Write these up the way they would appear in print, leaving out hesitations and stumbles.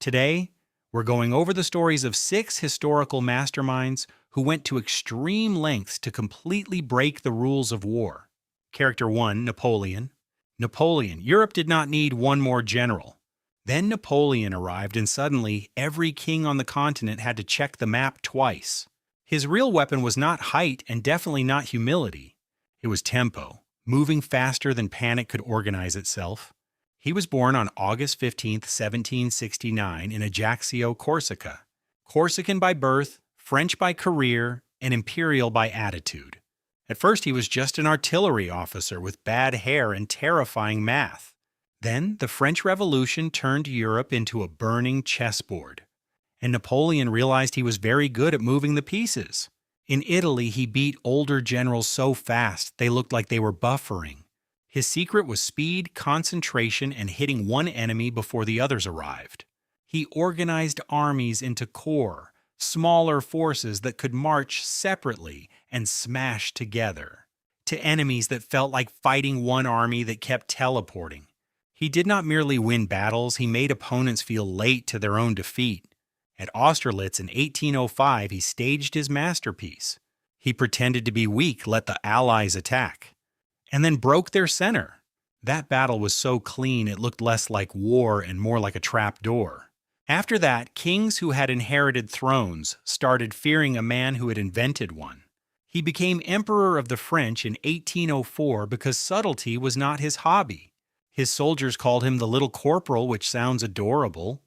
Today, we're going over the stories of 6 historical masterminds who went to extreme lengths to completely break the rules of war. Character 1, Napoleon. Napoleon, Europe did not need one more general. Then Napoleon arrived and suddenly every king on the continent had to check the map twice. His real weapon was not height and definitely not humility. It was tempo, moving faster than panic could organize itself. He was born on August 15, 1769 in Ajaccio, Corsica. Corsican by birth, French by career, and imperial by attitude. At first he was just an artillery officer with bad hair and terrifying math. Then the French Revolution turned Europe into a burning chessboard. And Napoleon realized he was very good at moving the pieces. In Italy, he beat older generals so fast they looked like they were buffering. His secret was speed, concentration, and hitting one enemy before the others arrived. He organized armies into corps, smaller forces that could march separately and smash together, to enemies that felt like fighting one army that kept teleporting. He did not merely win battles, he made opponents feel late to their own defeat. At Austerlitz in 1805, he staged his masterpiece. He pretended to be weak, let the Allies attack, and then broke their center. That battle was so clean it looked less like war and more like a trapdoor. After that, kings who had inherited thrones started fearing a man who had invented one. He became Emperor of the French in 1804 because subtlety was not his hobby. His soldiers called him the Little Corporal, which sounds adorable.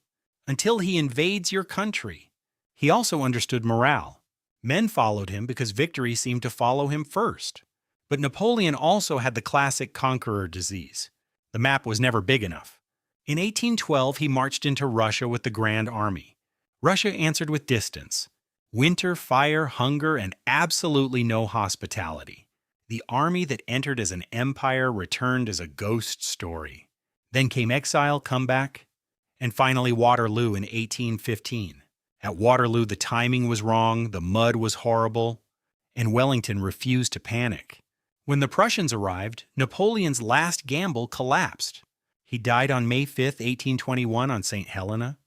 Until he invades your country. He also understood morale. Men followed him because victory seemed to follow him first. But Napoleon also had the classic conqueror disease. The map was never big enough. In 1812, he marched into Russia with the Grand Army. Russia answered with distance. Winter, fire, hunger, and absolutely no hospitality. The army that entered as an empire returned as a ghost story. Then came exile, comeback, and finally Waterloo in 1815. At Waterloo, the timing was wrong, the mud was horrible, and Wellington refused to panic. When the Prussians arrived, Napoleon's last gamble collapsed. He died on May 5, 1821 on St. Helena,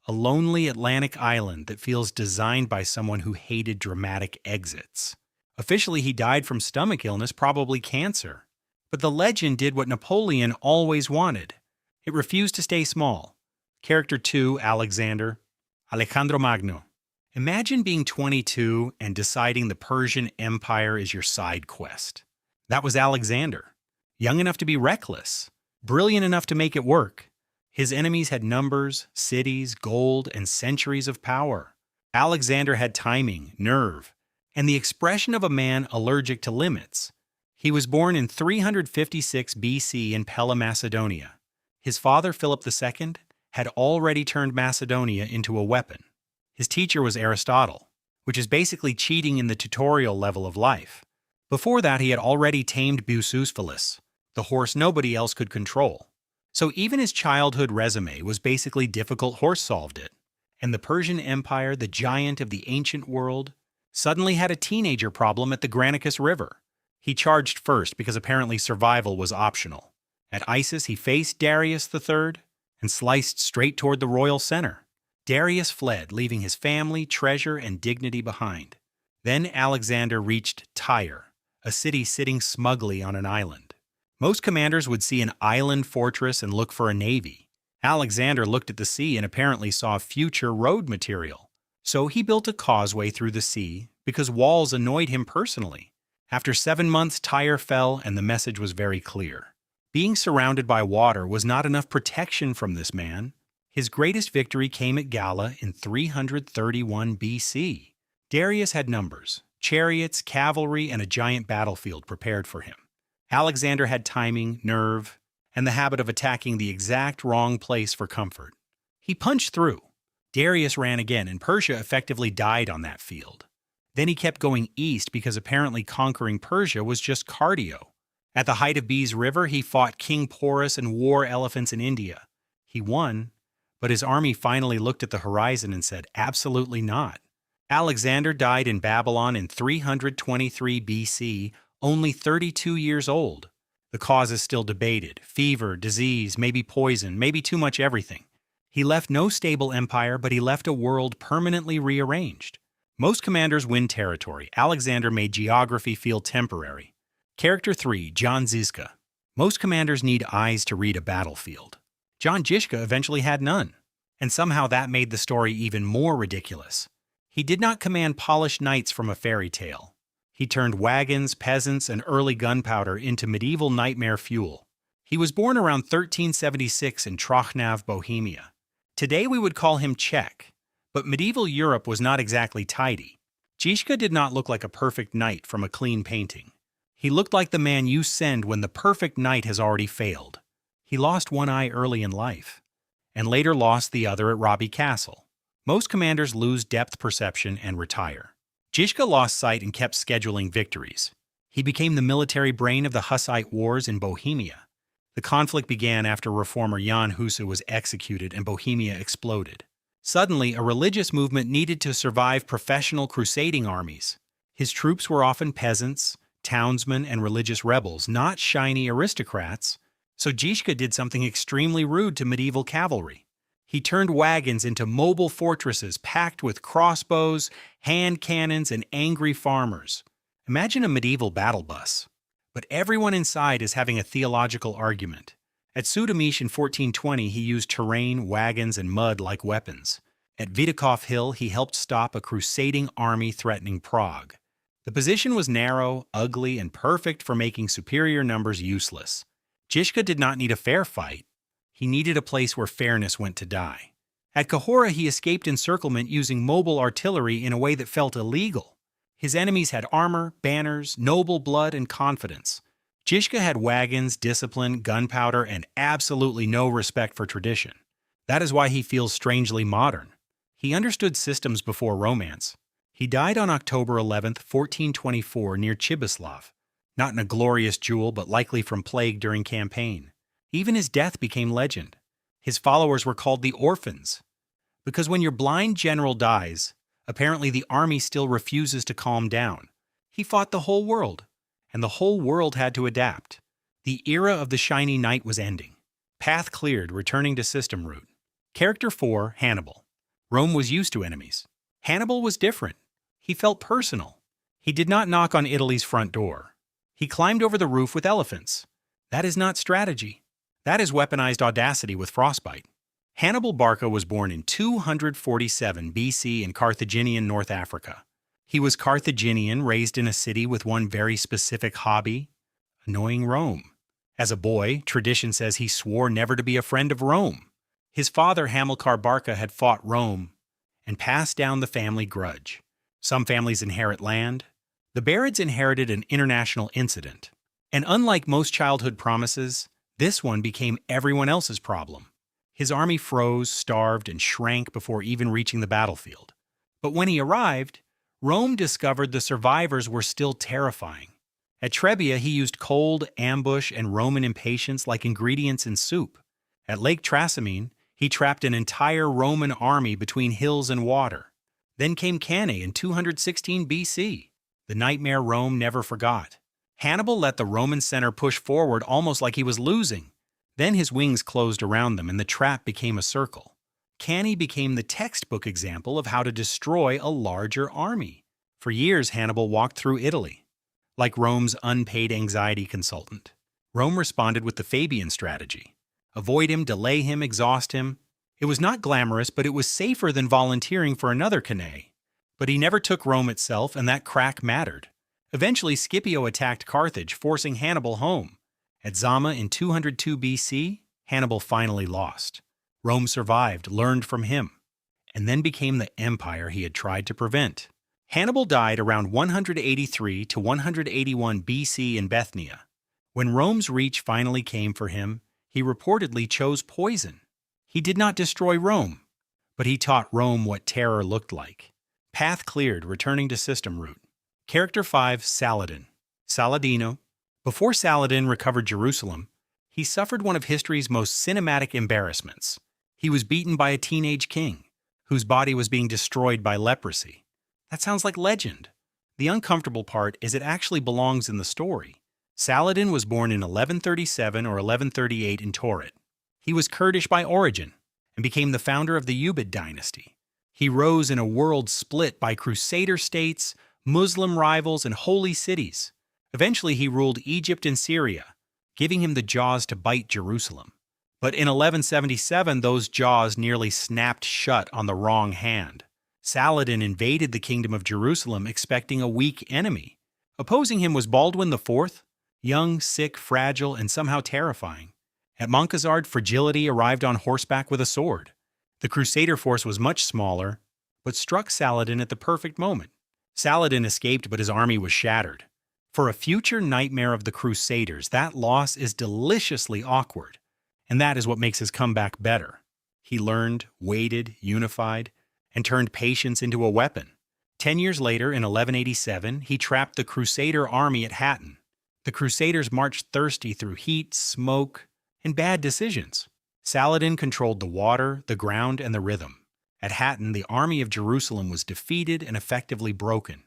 a lonely Atlantic island that feels designed by someone who hated dramatic exits. Officially, he died from stomach illness, probably cancer. But the legend did what Napoleon always wanted. It refused to stay small. Character 2, Alexander Magno. Imagine being 22 and deciding the Persian Empire is your side quest. That was Alexander. Young enough to be reckless, brilliant enough to make it work. His enemies had numbers, cities, gold, and centuries of power. Alexander had timing, nerve, and the expression of a man allergic to limits. He was born in 356 BC in Pella, Macedonia. His father, Philip II, had already turned Macedonia into a weapon. His teacher was Aristotle, which is basically cheating in the tutorial level of life. Before that, he had already tamed Bucephalus, the horse nobody else could control. So even his childhood resume was basically difficult horse solved it. And the Persian Empire, the giant of the ancient world, suddenly had a teenager problem at the Granicus River. He charged first because apparently survival was optional. At Issus, he faced Darius III, and sliced straight toward the royal center. Darius fled, leaving his family, treasure, and dignity behind. Then Alexander reached Tyre, a city sitting smugly on an island. Most commanders would see an island fortress and look for a navy. Alexander looked at the sea and apparently saw future road material. So he built a causeway through the sea because walls annoyed him personally. After 7 months, Tyre fell, and the message was very clear. Being surrounded by water was not enough protection from this man. His greatest victory came at Gala in 331 BC. Darius had numbers, chariots, cavalry, and a giant battlefield prepared for him. Alexander had timing, nerve, and the habit of attacking the exact wrong place for comfort. He punched through. Darius ran again, and Persia effectively died on that field. Then he kept going east because apparently conquering Persia was just cardio. At the height of Bees River, he fought King Porus and war elephants in India. He won, but his army finally looked at the horizon and said, absolutely not. Alexander died in Babylon in 323 BC, only 32 years old. The cause is still debated. Fever, disease, maybe poison, maybe too much everything. He left no stable empire, but he left a world permanently rearranged. Most commanders win territory. Alexander made geography feel temporary. Character 3, John Zizka. Most commanders need eyes to read a battlefield. John Zizka eventually had none, and somehow that made the story even more ridiculous. He did not command polished knights from a fairy tale. He turned wagons, peasants, and early gunpowder into medieval nightmare fuel. He was born around 1376 in Trochnov, Bohemia. Today we would call him Czech, but medieval Europe was not exactly tidy. Zizka did not look like a perfect knight from a clean painting. He looked like the man you send when the perfect knight has already failed. He lost one eye early in life, and later lost the other at Robbie Castle. Most commanders lose depth perception and retire. Zizka lost sight and kept scheduling victories. He became the military brain of the Hussite Wars in Bohemia. The conflict began after reformer Jan Hus was executed and Bohemia exploded. Suddenly, a religious movement needed to survive professional crusading armies. His troops were often peasants, townsmen, and religious rebels, not shiny aristocrats. So Zizka did something extremely rude to medieval cavalry. He turned wagons into mobile fortresses packed with crossbows, hand cannons, and angry farmers. Imagine a medieval battle bus. But everyone inside is having a theological argument. At Sudamish in 1420, he used terrain, wagons, and mud like weapons. At Vidakov Hill, he helped stop a crusading army threatening Prague. The position was narrow, ugly, and perfect for making superior numbers useless. Zizka did not need a fair fight. He needed a place where fairness went to die. At Cahora, he escaped encirclement using mobile artillery in a way that felt illegal. His enemies had armor, banners, noble blood, and confidence. Zizka had wagons, discipline, gunpowder, and absolutely no respect for tradition. That is why he feels strangely modern. He understood systems before romance. He died on October 11, 1424, near Chibislav. Not in a glorious duel, but likely from plague during campaign. Even his death became legend. His followers were called the orphans. Because when your blind general dies, apparently the army still refuses to calm down. He fought the whole world, and the whole world had to adapt. The era of the shiny knight was ending. Path cleared, returning to system root. Character 4, Hannibal. Rome was used to enemies. Hannibal was different. He felt personal. He did not knock on Italy's front door. He climbed over the roof with elephants. That is not strategy. That is weaponized audacity with Frostbite. Hannibal Barca was born in 247 BC in Carthaginian North Africa. He was Carthaginian, raised in a city with one very specific hobby: annoying Rome. As a boy, tradition says he swore never to be a friend of Rome. His father, Hamilcar Barca, had fought Rome and passed down the family grudge. Some families inherit land. The Barids inherited an international incident. And unlike most childhood promises, this one became everyone else's problem. His army froze, starved, and shrank before even reaching the battlefield. But when he arrived, Rome discovered the survivors were still terrifying. At Trebia, he used cold, ambush, and Roman impatience like ingredients in soup. At Lake Trasimene, he trapped an entire Roman army between hills and water. Then came Cannae in 216 BC. The nightmare Rome never forgot. Hannibal let the Roman center push forward almost like he was losing. Then his wings closed around them and the trap became a circle. Cannae became the textbook example of how to destroy a larger army. For years, Hannibal walked through Italy, like Rome's unpaid anxiety consultant. Rome responded with the Fabian strategy. Avoid him, delay him, exhaust him. It was not glamorous, but it was safer than volunteering for another Cannae. But he never took Rome itself, and that crack mattered. Eventually, Scipio attacked Carthage, forcing Hannibal home. At Zama in 202 BC, Hannibal finally lost. Rome survived, learned from him, and then became the empire he had tried to prevent. Hannibal died around 183 to 181 BC in Bithynia. When Rome's reach finally came for him, he reportedly chose poison. He did not destroy Rome, but he taught Rome what terror looked like. Path cleared, returning to system root. Character 5, Saladin. Saladino. Before Saladin recovered Jerusalem, he suffered one of history's most cinematic embarrassments. He was beaten by a teenage king, whose body was being destroyed by leprosy. That sounds like legend. The uncomfortable part is it actually belongs in the story. Saladin was born in 1137 or 1138 in Taurit. He was Kurdish by origin, and became the founder of the Ubaid dynasty. He rose in a world split by crusader states, Muslim rivals, and holy cities. Eventually, he ruled Egypt and Syria, giving him the jaws to bite Jerusalem. But in 1177, those jaws nearly snapped shut on the wrong hand. Saladin invaded the kingdom of Jerusalem expecting a weak enemy. Opposing him was Baldwin IV, young, sick, fragile, and somehow terrifying. At Montazard, fragility arrived on horseback with a sword. The Crusader force was much smaller, but struck Saladin at the perfect moment. Saladin escaped, but his army was shattered. For a future nightmare of the Crusaders, that loss is deliciously awkward. And that is what makes his comeback better. He learned, waited, unified, and turned patience into a weapon. 10 years later, in 1187, he trapped the Crusader army at Hattin. The Crusaders marched thirsty through heat, smoke, and bad decisions. Saladin controlled the water, the ground, and the rhythm. At Hattin, the army of Jerusalem was defeated and effectively broken.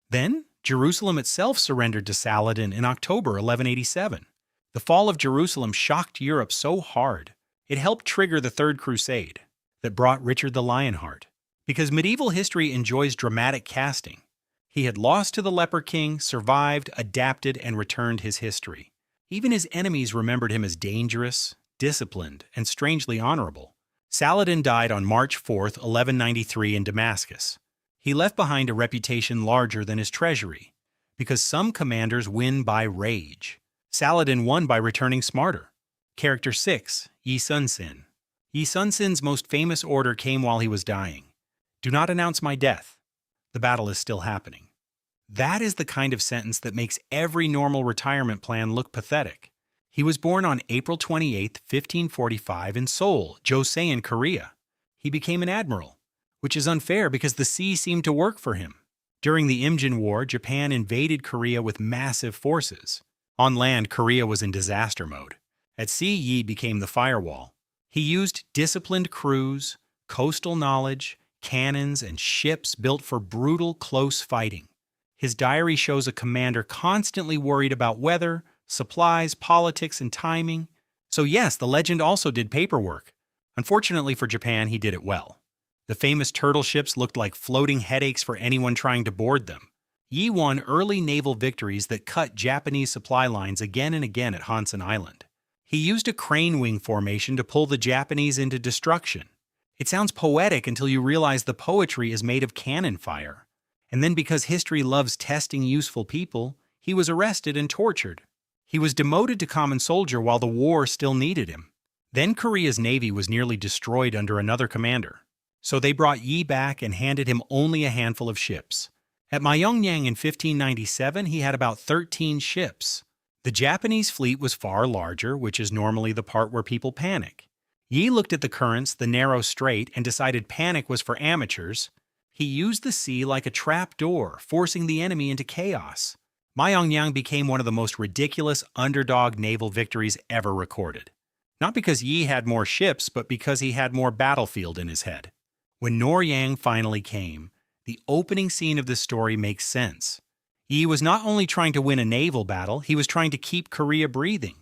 Then, Jerusalem itself surrendered to Saladin in October 1187. The fall of Jerusalem shocked Europe so hard, it helped trigger the Third Crusade that brought Richard the Lionheart. Because medieval history enjoys dramatic casting, he had lost to the Leper King, survived, adapted, and returned his history. Even his enemies remembered him as dangerous, disciplined, and strangely honorable. Saladin died on March 4th, 1193 in Damascus. He left behind a reputation larger than his treasury, because some commanders win by rage. Saladin won by returning smarter. Character 6, Yi Sun-sin. Yi Sun-sin's most famous order came while he was dying. Do not announce my death. The battle is still happening. That is the kind of sentence that makes every normal retirement plan look pathetic. He was born on April 28, 1545 in Seoul, Joseon, Korea. He became an admiral, which is unfair because the sea seemed to work for him. During the Imjin War, Japan invaded Korea with massive forces. On land, Korea was in disaster mode. At sea, Yi became the Firewall. He used disciplined crews, coastal knowledge, cannons, and ships built for brutal, close fighting. His diary shows a commander constantly worried about weather, supplies, politics, and timing. So yes, the legend also did paperwork. Unfortunately for Japan, he did it well. The famous turtle ships looked like floating headaches for anyone trying to board them. Yi won early naval victories that cut Japanese supply lines again and again at Hansen Island. He used a crane wing formation to pull the Japanese into destruction. It sounds poetic until you realize the poetry is made of cannon fire. And then because history loves testing useful people, he was arrested and tortured. He was demoted to common soldier while the war still needed him. Then Korea's navy was nearly destroyed under another commander. So they brought Yi back and handed him only a handful of ships. At Myeongyang in 1597, he had about 13 ships. The Japanese fleet was far larger, which is normally the part where people panic. Yi looked at the currents, the narrow strait, and decided panic was for amateurs. He used the sea like a trapdoor, forcing the enemy into chaos. Myeongyang became one of the most ridiculous underdog naval victories ever recorded. Not because Yi had more ships, but because he had more battlefield in his head. When Noryang finally came, the opening scene of this story makes sense. Yi was not only trying to win a naval battle, he was trying to keep Korea breathing.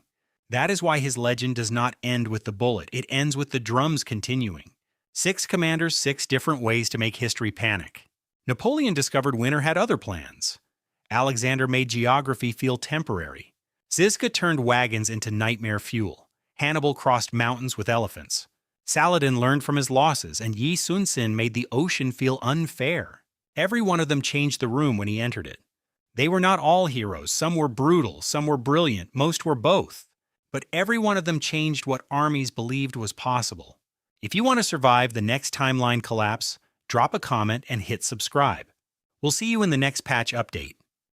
That is why his legend does not end with the bullet. It ends with the drums continuing. 6 commanders, 6 different ways to make history panic. Napoleon discovered winter had other plans. Alexander made geography feel temporary. Zizka turned wagons into nightmare fuel. Hannibal crossed mountains with elephants. Saladin learned from his losses, and Yi Sun-sin made the ocean feel unfair. Every one of them changed the room when he entered it. They were not all heroes. Some were brutal, some were brilliant, most were both. But every one of them changed what armies believed was possible. If you want to survive the next timeline collapse, drop a comment and hit subscribe. We'll see you in the next patch update.